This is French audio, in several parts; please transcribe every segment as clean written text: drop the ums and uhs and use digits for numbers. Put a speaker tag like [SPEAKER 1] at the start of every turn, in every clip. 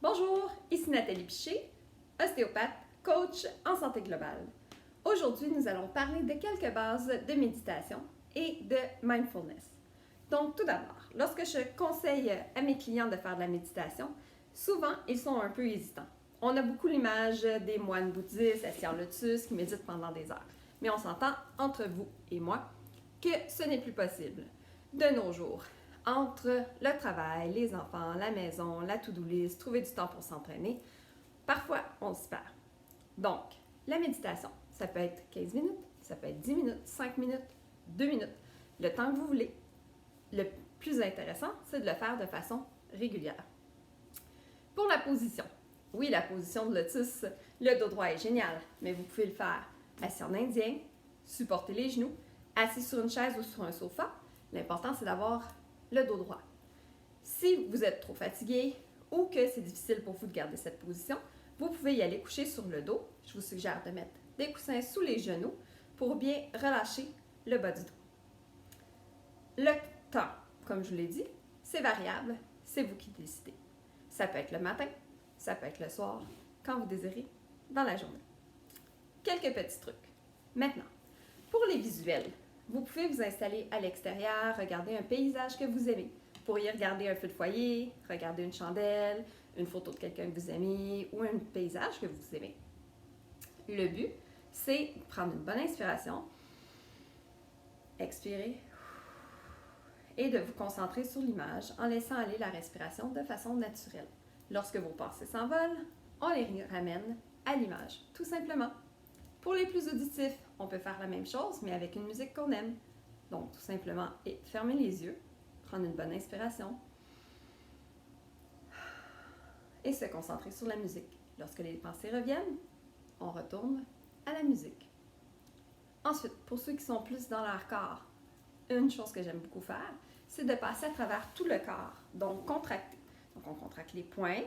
[SPEAKER 1] Bonjour, ici Nathalie Piché, ostéopathe, coach en santé globale. Aujourd'hui, nous allons parler de quelques bases de méditation et de mindfulness. Donc, tout d'abord, lorsque je conseille à mes clients de faire de la méditation, souvent, ils sont un peu hésitants. On a beaucoup l'image des moines bouddhistes assis en lotus qui méditent pendant des heures. Mais on s'entend entre vous et moi que ce n'est plus possible. De nos jours, entre le travail, les enfants, la maison, la to-do list, trouver du temps pour s'entraîner, parfois on se perd. Donc, la méditation, ça peut être 15 minutes, ça peut être 10 minutes, 5 minutes, 2 minutes, le temps que vous voulez. Le plus intéressant, c'est de le faire de façon régulière. Pour la position, oui, la position de lotus, le dos droit est génial, mais vous pouvez le faire assis en indien, supporter les genoux, assis sur une chaise ou sur un sofa. L'important, c'est d'avoir le dos droit. Si vous êtes trop fatigué ou que c'est difficile pour vous de garder cette position, vous pouvez y aller coucher sur le dos. Je vous suggère de mettre des coussins sous les genoux pour bien relâcher le bas du dos. Le temps, comme je vous l'ai dit, c'est variable, c'est vous qui décidez. Ça peut être le matin, ça peut être le soir, quand vous désirez, dans la journée. Quelques petits trucs. Maintenant, pour les visuels, vous pouvez vous installer à l'extérieur, regarder un paysage que vous aimez. Vous pourriez regarder un feu de foyer, regarder une chandelle, une photo de quelqu'un que vous aimez ou un paysage que vous aimez. Le but, c'est de prendre une bonne inspiration, expirer et de vous concentrer sur l'image en laissant aller la respiration de façon naturelle. Lorsque vos pensées s'envolent, on les ramène à l'image, tout simplement. Pour les plus auditifs, on peut faire la même chose, mais avec une musique qu'on aime. Donc, tout simplement, fermer les yeux, prendre une bonne inspiration et se concentrer sur la musique. Lorsque les pensées reviennent, on retourne à la musique. Ensuite, pour ceux qui sont plus dans leur corps, une chose que j'aime beaucoup faire, c'est de passer à travers tout le corps, donc contracter. Donc, on contracte les poings,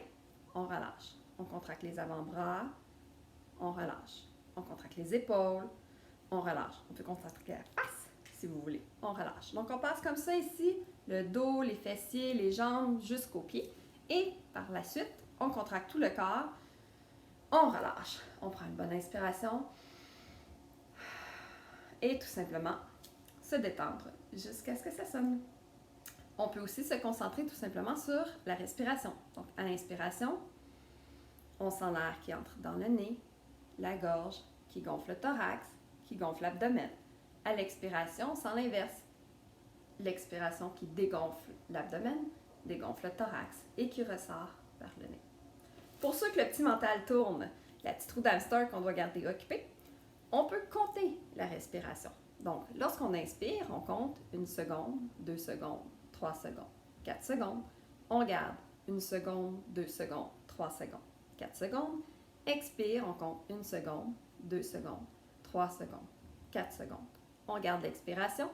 [SPEAKER 1] on relâche. On contracte les avant-bras, on relâche. On contracte les épaules, on relâche. On peut contracter la face, si vous voulez. On relâche. Donc, on passe comme ça ici, le dos, les fessiers, les jambes, jusqu'aux pieds. Et par la suite, on contracte tout le corps. On relâche. On prend une bonne inspiration. Et tout simplement, se détendre jusqu'à ce que ça sonne. On peut aussi se concentrer tout simplement sur la respiration. Donc, à l'inspiration, on sent l'air qui entre dans le nez, la gorge, qui gonfle le thorax, qui gonfle l'abdomen. À l'expiration, on sent l'inverse. L'expiration qui dégonfle l'abdomen, dégonfle le thorax et qui ressort vers le nez. Pour ceux que le petit mental tourne, la petite roue d'hamster qu'on doit garder occupée, on peut compter la respiration. Donc, lorsqu'on inspire, on compte 1 seconde, 2 secondes, 3 secondes, 4 secondes. On garde 1 seconde, 2 secondes, 3 secondes, 4 secondes. Expire, on compte 1 seconde, 2 secondes, 3 secondes, 4 secondes. On garde l'expiration,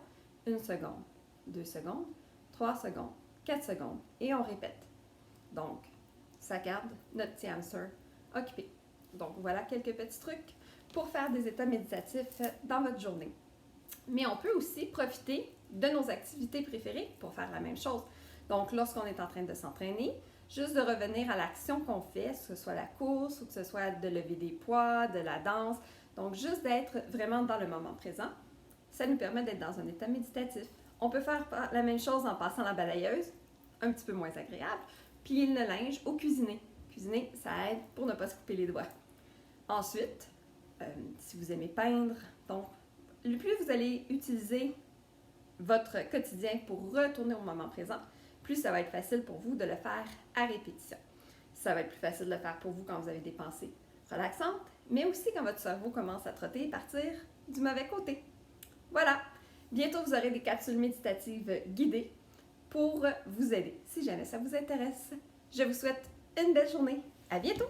[SPEAKER 1] 1 seconde, 2 secondes, 3 secondes, 4 secondes et on répète. Donc, ça garde notre petit hamster occupé. Donc, voilà quelques petits trucs pour faire des états méditatifs dans votre journée. Mais on peut aussi profiter de nos activités préférées pour faire la même chose. Donc, lorsqu'on est en train de s'entraîner, juste de revenir à l'action qu'on fait, que ce soit la course ou que ce soit de lever des poids, de la danse. Donc, juste d'être vraiment dans le moment présent, ça nous permet d'être dans un état méditatif. On peut faire la même chose en passant la balayeuse, un petit peu moins agréable, plier le linge ou cuisiner. Cuisiner, ça aide pour ne pas se couper les doigts. Ensuite, si vous aimez peindre, donc, le plus vous allez utiliser votre quotidien pour retourner au moment présent, plus ça va être facile pour vous de le faire à répétition. Ça va être plus facile de le faire pour vous quand vous avez des pensées relaxantes, mais aussi quand votre cerveau commence à trotter et partir du mauvais côté. Voilà! Bientôt, vous aurez des capsules méditatives guidées pour vous aider. Si jamais ça vous intéresse, je vous souhaite une belle journée. À bientôt!